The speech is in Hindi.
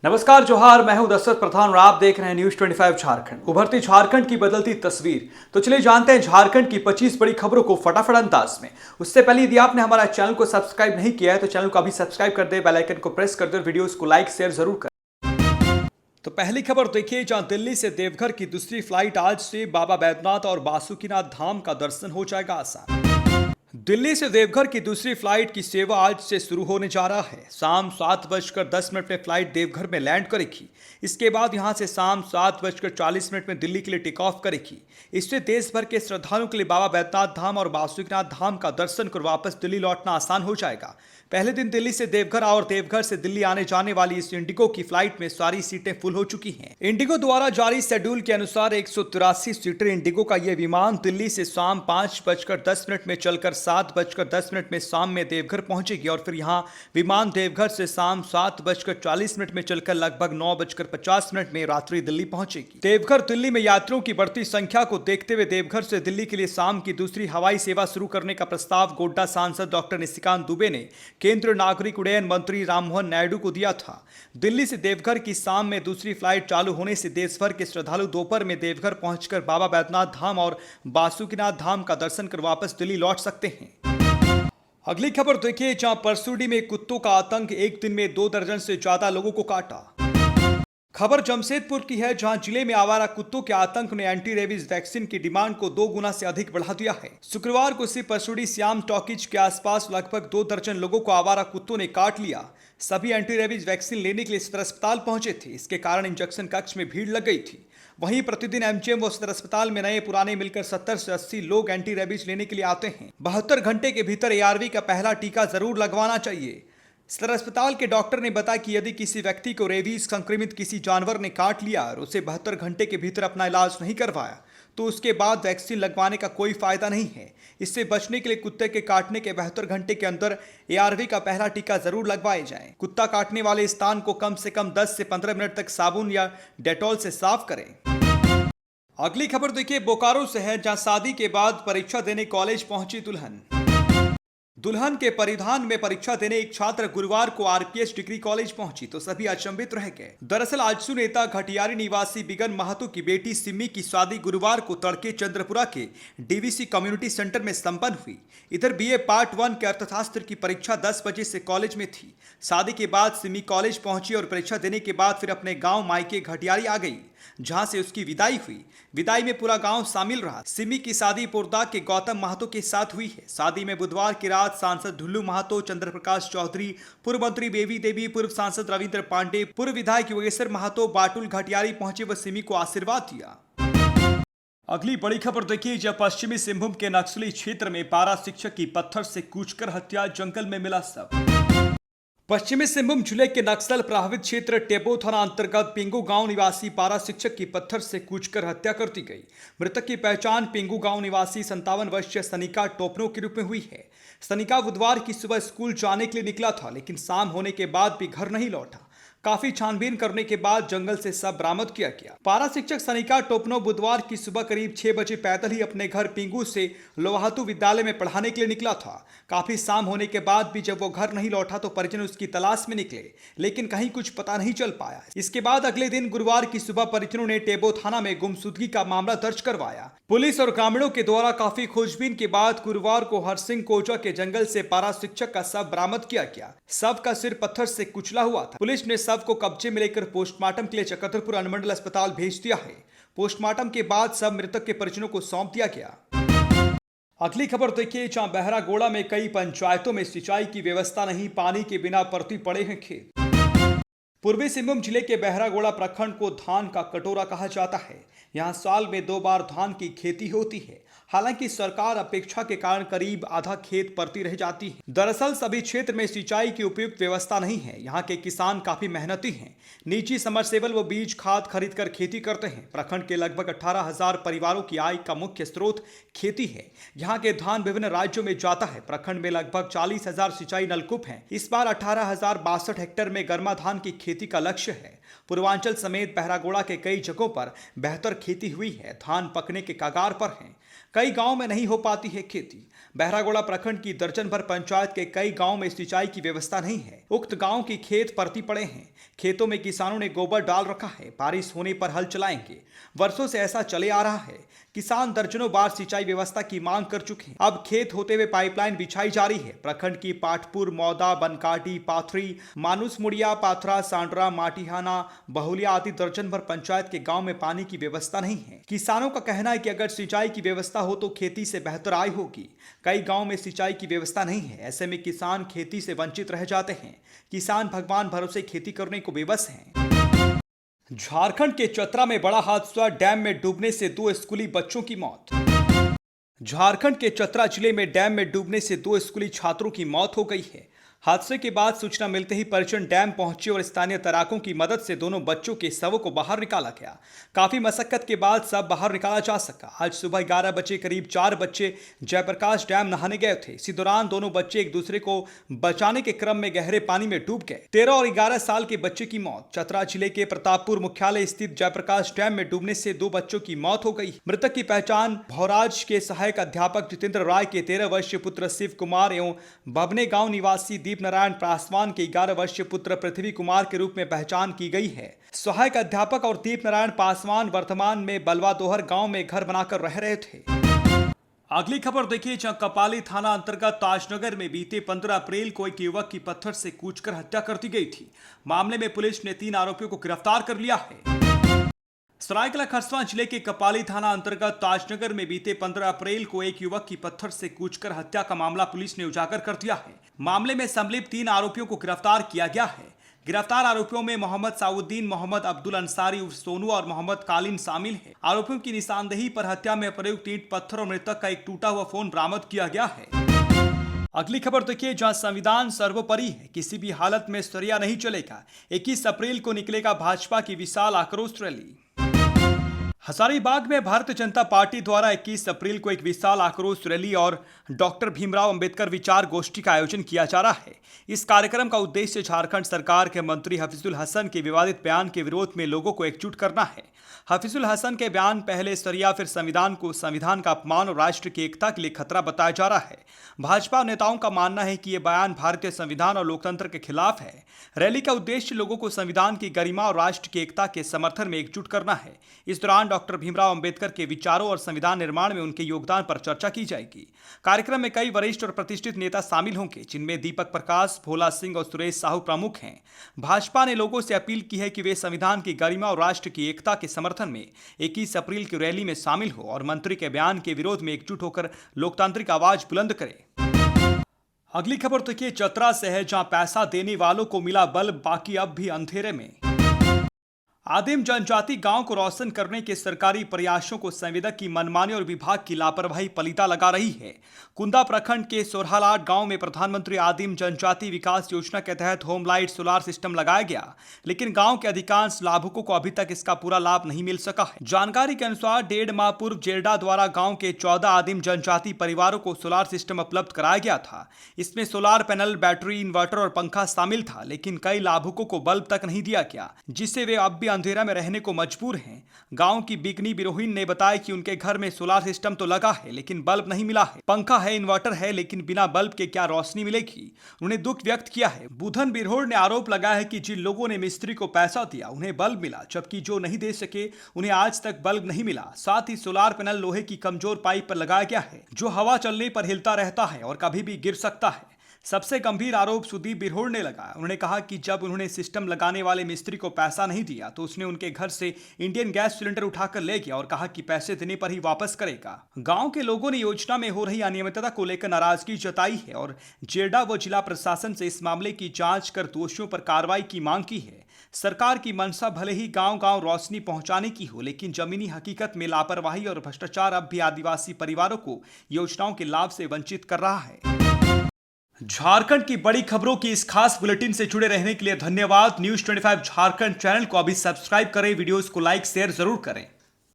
नमस्कार जोहार, मैं हूं दशरथ प्रधान और आप देख रहे हैं न्यूज 25 झारखंड। उभरती झारखंड की बदलती तस्वीर। तो चलिए जानते हैं झारखंड की 25 बड़ी खबरों को फटाफट अंदाज में। उससे पहले यदि आपने हमारा चैनल को सब्सक्राइब नहीं किया है तो चैनल को अभी सब्सक्राइब कर दे, बेल आइकन को प्रेस कर दे और वीडियोस को लाइक शेयर जरूर करें। तो पहली खबर देखिए, जहां दिल्ली से देवघर की दूसरी फ्लाइट आज से बाबा बैद्यनाथ और बासुकीनाथ धाम का दर्शन हो जाएगा आसान। दिल्ली से देवघर की दूसरी फ्लाइट की सेवा आज से शुरू होने जा रहा है। शाम 7:10 में फ्लाइट देवघर में लैंड करेगी। इसके बाद यहां से शाम 7:40 में दिल्ली के लिए टेक ऑफ करेगी। इससे देश भर के श्रद्धालुओं के लिए बाबा बैद्यनाथ धाम और बासुकीनाथ धाम का दर्शन कर वापस दिल्ली लौटना आसान हो जाएगा। पहले दिन दिल्ली से देवघर और देवघर से दिल्ली आने जाने वाली इस इंडिगो की फ्लाइट में सारी सीटें फुल हो चुकी हैं। इंडिगो द्वारा जारी शेड्यूल के अनुसार 183 सीटर इंडिगो का यह विमान दिल्ली से शाम 5:10 में चलकर 7:10 में शाम में देवघर पहुंचेगी और फिर यहां विमान देवघर से शाम 7:40 में चलकर लगभग 9:50 में रात्रि दिल्ली पहुंचेगी। देवघर दिल्ली में यात्रियों की बढ़ती संख्या को देखते हुए देवघर से दिल्ली के लिए शाम की दूसरी हवाई सेवा शुरू करने का प्रस्ताव गोड्डा सांसद डॉक्टर निशिकांत दुबे ने केंद्रीय नागरिक उड्डयन मंत्री राममोहन नायडू को दिया था। दिल्ली से देवघर की शाम में दूसरी फ्लाइट चालू होने से देश भर के श्रद्धालु दोपहर में देवघर पहुंचकर बाबा बैद्यनाथ धाम और बासुकीनाथ धाम का दर्शन कर वापस दिल्ली लौट सकते हैं। अगली खबर देखिए, जहां परसूडी में कुत्तों का आतंक एक दिन में 2 दर्जन से ज्यादा लोगों को काटा। खबर जमशेदपुर की है, जहां जिले में आवारा कुत्तों के आतंक ने एंटी रेबीज वैक्सीन की डिमांड को 2 गुना से अधिक बढ़ा दिया है। शुक्रवार को सिर्फ परसूडी श्याम टॉकीज के आसपास लगभग 2 दर्जन लोगों को आवारा कुत्तों ने काट लिया। सभी एंटी रेबीज वैक्सीन लेने के लिए सदर अस्पताल पहुंचे थे। इसके कारण इंजेक्शन कक्ष में भीड़ लग गई थी। वहीं प्रतिदिन एमजीएम व सदर अस्पताल में नए पुराने मिलकर 70 से 80 लोग एंटी रेबीज लेने के लिए आते हैं। 72 घंटे के भीतर एआरवी का पहला टीका जरूर लगवाना चाहिए। सदर अस्पताल के डॉक्टर ने बताया कि यदि किसी व्यक्ति को रेबीज संक्रमित किसी जानवर ने काट लिया और उसे 72 घंटे के भीतर अपना इलाज नहीं करवाया तो उसके बाद वैक्सीन लगवाने का कोई फायदा नहीं है। इससे बचने के लिए कुत्ते के काटने के 72 घंटे के अंदर एआरवी का पहला टीका जरूर लगवाए जाएं। कुत्ता काटने वाले स्थान को कम से कम 10 से 15 मिनट तक साबुन या डेटॉल से साफ करें। अगली खबर देखिए, बोकारो से है, जहां शादी के बाद परीक्षा देने कॉलेज पहुंची दुल्हन। दुल्हन के परिधान में परीक्षा देने एक छात्र गुरुवार को आरपीएस डिग्री कॉलेज पहुंची तो सभी अचंभित रह गए। दरअसल आजसू नेता घटियारी निवासी बिगन महतो की बेटी सिमी की शादी गुरुवार को तड़के चंद्रपुरा के डीवीसी कम्युनिटी सेंटर में संपन्न हुई। इधर बीए पार्ट 1 के अर्थशास्त्र की परीक्षा 10 बजे से कॉलेज में थी। शादी के बाद सिमी कॉलेज पहुंची और परीक्षा देने के बाद फिर अपने गाँव मायके घटियारी आ गई, जहां से उसकी विदाई हुई। विदाई में पूरा गांव शामिल रहा। सिमी की शादी पोरदा के गौतम महतो के साथ हुई है। शादी में बुधवार की रात सांसद ढुल्लू महतो, चंद्र प्रकाश चौधरी, पूर्व मंत्री बेबी देवी, पूर्व सांसद रविंद्र पांडे, पूर्व विधायक योगेश्वर महतो, बाटुल घटियारी पहुंचे व सिमी को आशीर्वाद दिया। अगली बड़ी खबर देखिए, जब पश्चिमी सिंहभूम के नक्सली क्षेत्र में पारा शिक्षक की पत्थर से कूचकर हत्या, जंगल में मिला शव। पश्चिमी सिंहभूम जिले के नक्सल प्रभावित क्षेत्र टेबो थाना अंतर्गत पिंगू गांव निवासी पारा शिक्षक की पत्थर से कूचकर हत्या कर दी गई। मृतक की पहचान पिंगू गांव निवासी 57 वर्षीय सनिका टोपनो के रूप में हुई है। सनिका बुधवार की सुबह स्कूल जाने के लिए निकला था, लेकिन शाम होने के बाद भी घर नहीं लौटा। काफी छानबीन करने के बाद जंगल से शव बरामद किया गया। पारा शिक्षक सनिका टोपनो बुधवार की सुबह करीब 6 बजे पैदल ही अपने घर पिंगू से लोहातू विद्यालय में पढ़ाने के लिए निकला था। काफी शाम होने के बाद भी जब वो घर नहीं लौटा तो परिजन उसकी तलाश में निकले, लेकिन कहीं कुछ पता नहीं चल पाया। इसके बाद अगले दिन गुरुवार की सुबह परिजनों ने टेबो थाना में गुमशुदगी का मामला दर्ज करवाया। पुलिस और ग्रामीणों के द्वारा काफी खोजबीन के बाद गुरुवार को हरसिंह कोचा के जंगल से पारा शिक्षक का शव बरामद किया गया। शव का सिर पत्थर से कुचला हुआ था। पुलिस ने शव को कब्जे में लेकर पोस्टमार्टम के लिए चक्रधरपुर अनुमंडल अस्पताल भेज दिया है। पोस्टमार्टम के बाद शव मृतक के परिजनों को सौंप दिया गया। अगली खबर देखिए, जहां बहरागोड़ा में कई पंचायतों में सिंचाई की व्यवस्था नहीं, पानी के बिना परती पड़े हैं खेत। पूर्वी सिंहभूम जिले के बहरागोड़ा प्रखंड को धान का कटोरा कहा जाता है। यहां साल में 2 बार धान की खेती होती है। हालांकि सरकार अपेक्षा के कारण करीब आधा खेत परती रह जाती है। दरअसल सभी क्षेत्र में सिंचाई की उपयुक्त व्यवस्था नहीं है। यहाँ के किसान काफी मेहनती हैं। निजी समरसेबल व बीज खाद खरीद कर खेती करते हैं। प्रखंड के लगभग 18,000 परिवारों की आय का मुख्य स्रोत खेती है। यहाँ के धान विभिन्न राज्यों में जाता है। प्रखंड में लगभग 40,000 सिंचाई नलकूप हैं। इस बार 18,062 हेक्टेयर में गर्मा धान की खेती का लक्ष्य है। पूर्वांचल समेत बहरागोड़ा के कई जगहों पर बेहतर खेती हुई है। धान पकने के कगार पर है। कई गांव में नहीं हो पाती है खेती। बहरागोड़ा प्रखंड की दर्जन भर पंचायत के कई गांव में सिंचाई की व्यवस्था नहीं है। उक्त गांव की खेत परती पड़े हैं। खेतों में किसानों ने गोबर डाल रखा है, बारिश होने पर हल चलाएंगे। वर्षों से ऐसा चले आ रहा है। किसान दर्जनों बार सिंचाई व्यवस्था की मांग कर चुके हैं। अब खेत होते हुए पाइपलाइन बिछाई जा रही है। प्रखंड की पाटपुर, मौदा, बनकाटी, पाथरी, मानुस मुड़िया, पाथरा, सांडरा, माटीहाना, बहुलिया आदि दर्जन भर पंचायत के गांव में पानी की व्यवस्था नहीं है। किसानों का कहना है कि अगर सिंचाई की व्यवस्था हो तो खेती से बेहतर आय होगी। कई गांव में सिंचाई की व्यवस्था नहीं है, ऐसे में किसान खेती से वंचित रह जाते हैं। किसान भगवान भरोसे खेती करने को बेबस हैं। झारखंड के चतरा में बड़ा हादसा, डैम में डूबने से 2 स्कूली बच्चों की मौत। झारखंड के चतरा जिले में डैम में डूबने से 2 स्कूली छात्रों की मौत हो गई है। हादसे के बाद सूचना मिलते ही परिजन डैम पहुंचे और स्थानीय तैराकों की मदद से दोनों बच्चों के शवों को बाहर निकाला गया। काफी मशक्कत के बाद शव बाहर निकाला जा सका। आज सुबह 11 बजे करीब 4 बच्चे जयप्रकाश डैम नहाने गए थे। इसी दौरान दोनों बच्चे एक दूसरे को बचाने के क्रम में गहरे पानी में डूब गए। 13 और 11 साल के बच्चे की मौत। चतरा जिले के प्रतापपुर मुख्यालय स्थित जयप्रकाश डैम में डूबने से 2 बच्चों की मौत हो गई। मृतक की पहचान भौराज के सहायक अध्यापक जितेंद्र राय के 13 वर्षीय पुत्र शिव कुमार एवं बभने गांव निवासी दीप नारायण पासवान के 11 वर्षीय पुत्र पृथ्वी कुमार के रूप में पहचान की गई है। सहायक अध्यापक और दीप नारायण पासवान वर्तमान में बलवादोहर गांव में घर बनाकर रह रहे थे। अगली खबर देखिए, जहां कपाली थाना अंतर्गत ताजनगर में बीते 15 अप्रैल को एक युवक की पत्थर से कूचकर हत्या कर दी गई थी। मामले में पुलिस ने 3 आरोपियों को गिरफ्तार कर लिया है। सरायकेला खरसावां जिले के कपाली थाना अंतर्गत ताजनगर में बीते 15 अप्रैल को एक युवक की पत्थर से कूचकर हत्या का मामला पुलिस ने उजागर कर दिया है। मामले में संलिप्त 3 आरोपियों को गिरफ्तार किया गया है। गिरफ्तार आरोपियों में मोहम्मद साउद्दीन, मोहम्मद अब्दुल अंसारी उर्फ सोनू और मोहम्मद कालिन शामिल है। आरोपियों की निशानदेही पर हत्या में प्रयुक्त ईंट पत्थर और मृतक का एक टूटा हुआ फोन बरामद किया गया है। अगली खबर देखिए, जहां संविधान सर्वोपरि है, किसी भी हालत में सरिया नहीं चलेगा। 21 अप्रैल को निकलेगा भाजपा की विशाल आक्रोश रैली। हजारीबाग में भारतीय जनता पार्टी द्वारा 21 अप्रैल को एक विशाल आक्रोश रैली और डॉक्टर भीमराव अंबेडकर विचार गोष्ठी का आयोजन किया जा रहा है। इस कार्यक्रम का उद्देश्य झारखंड सरकार के मंत्री हफीजुल हसन के विवादित बयान के विरोध में लोगों को एकजुट करना है। हफीजुल हसन के बयान पहले सरिया फिर संविधान को संविधान का अपमान और राष्ट्र की एकता के लिए खतरा बताया जा रहा है। भाजपा नेताओं का मानना है कि यह बयान भारतीय संविधान और लोकतंत्र के खिलाफ है। रैली का उद्देश्य लोगों को संविधान की गरिमा और राष्ट्र की एकता के समर्थन में एकजुट करना है। इस दौरान डॉक्टर भीमराव अंबेडकर के विचारों और संविधान निर्माण में उनके योगदान पर चर्चा की जाएगी। कार्यक्रम में कई वरिष्ठ और प्रतिष्ठित नेता शामिल होंगे, जिनमें दीपक प्रकाश, भोला सिंह और सुरेश साहू प्रमुख हैं। भाजपा ने लोगों से अपील की है कि वे संविधान की गरिमा और राष्ट्र की एकता के समर्थन में 21 अप्रैल की रैली में शामिल हो और मंत्री के बयान के विरोध में एकजुट होकर लोकतांत्रिक आवाज बुलंद करें। अगली खबर देखिए, चतरा से है, जहां पैसा देने वालों को मिला बल्ब, बाकी अब भी अंधेरे में। आदिम जनजाति गांव को रोशन करने के सरकारी प्रयासों को संवेदक की मनमानी और विभाग की लापरवाही पलीता लगा रही है। कुंदा प्रखंड के सोरहालाट गांव में प्रधानमंत्री आदिम जनजाति विकास योजना के तहत होम लाइट सोलार सिस्टम लगाया गया, लेकिन गांव के अधिकांश लाभुकों को अभी तक इसका पूरा लाभ नहीं मिल सका है। जानकारी के अनुसार 1.5 माह पूर्व जेरडा द्वारा गाँव के 14 आदिम जनजाति परिवारों को सोलार सिस्टम उपलब्ध कराया गया था। इसमें सोलार पैनल, बैटरी, इन्वर्टर और पंखा शामिल था, लेकिन कई लाभुकों को बल्ब तक नहीं दिया गया, जिससे वे अब भी अंधेरा में रहने को मजबूर हैं। गांव की बिगनी बिरोहिन ने बताया कि उनके घर में सोलार सिस्टम तो लगा है, लेकिन बल्ब नहीं मिला है। पंखा है, इन्वर्टर है, लेकिन बिना बल्ब के क्या रोशनी मिलेगी। उन्हें दुख व्यक्त किया है। बुधन बिरहोड़ ने आरोप लगाया है कि जिन लोगों ने मिस्त्री को पैसा दिया उन्हें बल्ब मिला, जबकि जो नहीं दे सके उन्हें आज तक बल्ब नहीं मिला। साथ ही सोलार पैनल लोहे की कमजोर पाइप पर लगाया गया है, जो हवा चलने पर हिलता रहता है और कभी भी गिर सकता है। सबसे गंभीर आरोप सुदीप बिरहोड़ ने लगाया। उन्होंने कहा कि जब उन्होंने सिस्टम लगाने वाले मिस्त्री को पैसा नहीं दिया तो उसने उनके घर से इंडियन गैस सिलेंडर उठाकर ले गया और कहा कि पैसे देने पर ही वापस करेगा। गांव के लोगों ने योजना में हो रही अनियमितता को लेकर नाराजगी जताई है और जेरडा व जिला प्रशासन से इस मामले की जांच कर दोषियों पर कार्रवाई की मांग की है। सरकार की मंशा भले ही गांव-गांव रोशनी पहुंचाने की हो, लेकिन जमीनी हकीकत में लापरवाही और भ्रष्टाचार अब भी आदिवासी परिवारों को योजनाओं के लाभ से वंचित कर रहा है। झारखंड की बड़ी खबरों की इस खास बुलेटिन से जुड़े रहने के लिए धन्यवाद। न्यूज़ 25 झारखंड चैनल को अभी सब्सक्राइब करें, वीडियोस को लाइक शेयर जरूर करें।